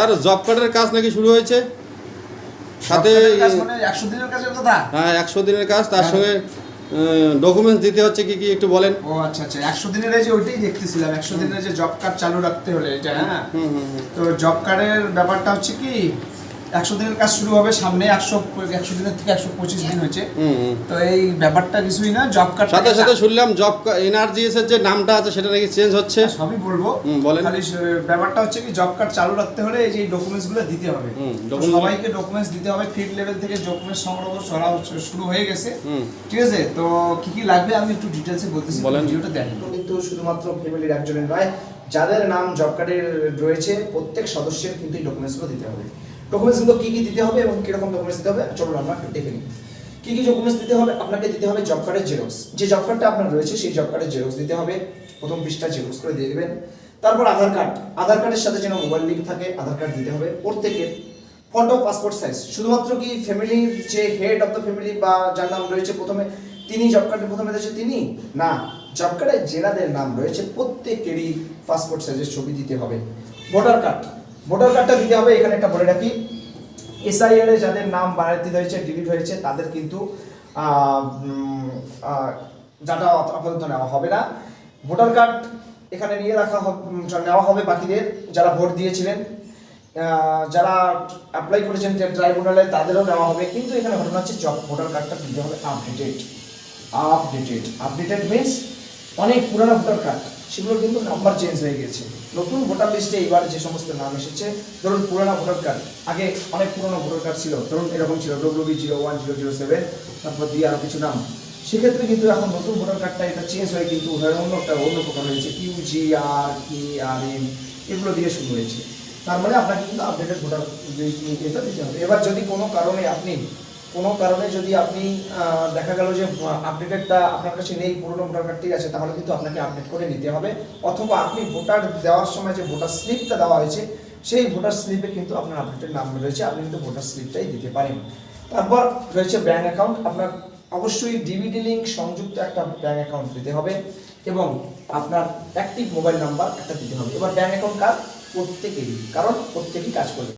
আর job কার্ডের কাজ নাকি শুরু হয়েছে, সাথে মানে 100 দিনের কাজের কথা। হ্যাঁ 100 দিনের কাজ, তার সঙ্গে ডকুমেন্টস দিতে হচ্ছে কি কি একটু বলেন। ও আচ্ছা আচ্ছা, 100 দিনের এই যে ওইটাই দেখতেছিলাম, 100 দিনের যে জব কার্ড চালু রাখতে হলে এটা। হ্যাঁ, তো জব কার্ডের ব্যাপারটা হচ্ছে কি 100 দিনের কাজ শুরু হবে সামনে, 100 দিনের থেকে 125 দিন হয়েছে। তো এই ব্যাপারটা কিছুই না, জব কার্ড সাথে সাথে শুনলাম জব এনআরজিএস এর যে নামটা আছে সেটা নাকি চেঞ্জ হচ্ছে। সবই বলবো, বলেন। খালি ব্যাপারটা হচ্ছে কি জব কার্ড চালু রাখতে হলে এই যে ডকুমেন্টসগুলো দিতে হবে, সবাইকে ডকুমেন্টস দিতে হবে। ফিল্ড লেভেল থেকে ডকুমেন্টস সংগ্রহ করা শুরু হয়ে গেছে, ঠিক আছে। তো কি কি লাগবে আমি একটু ডিটেইলসে বলতেছি, ভিডিওটা দেখেন। কিন্তু শুধুমাত্র ফ্যামিলির একজনের নয়, যাদের নাম জব কার্ডে রয়েছে প্রত্যেক সদস্যের কিন্তু এই ডকুমেন্টসগুলো দিতে হবে। ডকুমেন্টসগুলো কি কি দিতে হবে এবং কিরকম ডকুমেন্টস দিতে হবে চলুন আমরা একটু দেখে নিই। কি কি ডকুমেন্টস দিতে হবে? আপনাকে দিতে হবে জব কার্ডের জেরক্স, যে জব কার্ডটা আপনার রয়েছে সেই জব কার্ডের জেরক্স দিতে হবে, প্রথম পৃষ্ঠা জেরক্স করে দিয়ে দিবেন। তারপর আধার কার্ড, আধার কার্ডের সাথে যেন মোবাইল লিঙ্ক থাকে আধার কার্ড দিতে হবে। প্রত্যেকের ফটো পাসপোর্ট সাইজ। শুধুমাত্র কি ফ্যামিলির যে হেড অফ দ্য ফ্যামিলি বা যার নাম রয়েছে প্রথমে তিনি জব কার্ডে প্রথমে রয়েছে তিনি না, জব কার্ডে যেনাদের নাম রয়েছে প্রত্যেকেরই পাসপোর্ট সাইজের ছবি দিতে হবে। ভোটার কার্ড, ভোটার কার্ডটা দিতে হবে। এখানে একটা বলে রাখি, এসআইআর এ যাদের নাম বাড়াতে হয়েছে ডিলিট হয়েছে তাদের কিন্তু যাটা আপাতত নেওয়া হবে না। ভোটার কার্ড এখানে নিয়ে নেওয়া হবে বাকিদের যারা ভোট দিয়েছিলেন, যারা অ্যাপ্লাই করেছেন ট্রাইব্যুনালে তাদেরও নেওয়া হবে। কিন্তু এখানে ঘটনা হচ্ছে ভোটার কার্ডটা দিতে হবে আপডেটেড। আপডেটেড মিনস অনেক পুরানো ভোটার কার্ড সেগুলো কিন্তু নাম্বার চেঞ্জ হয়ে গেছে। নতুন ভোটার লিস্টে এবার যে সমস্ত নাম এসেছে, ধরুন পুরানো ভোটার কার্ড, আগে অনেক পুরানো ভোটার কার্ড ছিল, ধরুন এরকম ছিল WB010007, তারপর দিয়ে আরো কিছু নাম। সেক্ষেত্রে কিন্তু এখন নতুন ভোটার কার্ডটা এটা চেঞ্জ হয়ে কিন্তু অন্য প্রকার হয়েছে, QGRKRM এগুলো দিয়ে শুরু হয়েছে। তার মানে আপনাকে কিন্তু আপডেটেড ভোটার এটা দিতে হবে। এবার যদি কোনো কারণে যদি আপনি দেখা গেল যে আপডেটেডটা আপনার কাছে নেই, পুরনো ভোটার কার্ডটি আছে, তাহলে কিন্তু আপনাকে আপডেট করে নিতে হবে। অথবা আপনি ভোটার দেওয়ার সময় যে ভোটার স্লিপটা দেওয়া হয়েছে সেই ভোটার স্লিপে কিন্তু আপনার আপডেটেড নাম রয়েছে, আপনি কিন্তু ভোটার স্লিপটাই দিতে পারেন। তারপর রয়েছে ব্যাংক অ্যাকাউন্ট, আপনার অবশ্যই ডিবিটি লিঙ্ক সংযুক্ত একটা ব্যাংক অ্যাকাউন্ট দিতে হবে এবং আপনার অ্যাক্টিভ মোবাইল নাম্বার একটা দিতে হবে। এবার ব্যাংক অ্যাকাউন্ট কার? প্রত্যেকেরই, কারণ প্রত্যেকেই কাজ করবে।